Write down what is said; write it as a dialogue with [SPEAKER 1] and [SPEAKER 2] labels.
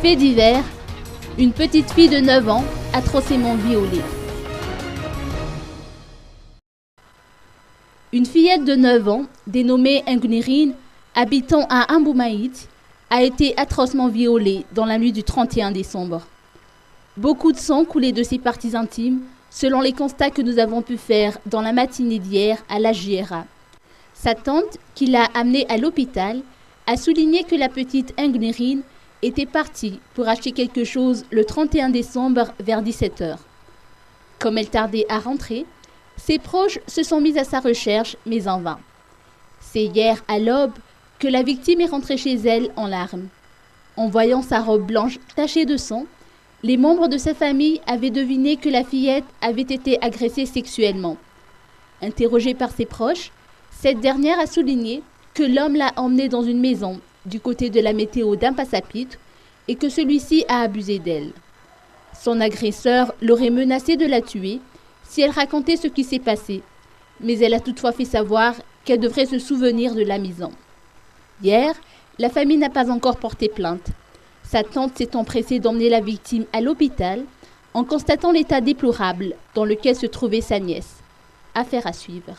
[SPEAKER 1] Fait divers, une petite fille de 9 ans atrocement violée. Une fillette de 9 ans, dénommée Nguérine, habitant à Amboumaït, a été atrocement violée dans la nuit du 31 décembre. Beaucoup de sang coulait de ses parties intimes, selon les constats que nous avons pu faire dans la matinée d'hier à la JRA. Sa tante, qui l'a amenée à l'hôpital, a souligné que la petite Nguérine était partie pour acheter quelque chose le 31 décembre vers 17 h. Comme elle tardait à rentrer, ses proches se sont mis à sa recherche, mais en vain. C'est hier à l'aube que la victime est rentrée chez elle en larmes. En voyant sa robe blanche tachée de sang, les membres de sa famille avaient deviné que la fillette avait été agressée sexuellement. Interrogée par ses proches, cette dernière a souligné que l'homme l'a emmenée dans une maison du côté de la météo d'Ampasapitre et que celui-ci a abusé d'elle. Son agresseur l'aurait menacée de la tuer si elle racontait ce qui s'est passé, mais elle a toutefois fait savoir qu'elle devrait se souvenir de la mise en. Hier, la famille n'a pas encore porté plainte. Sa tante s'est empressée d'emmener la victime à l'hôpital en constatant l'état déplorable dans lequel se trouvait sa nièce. Affaire à suivre.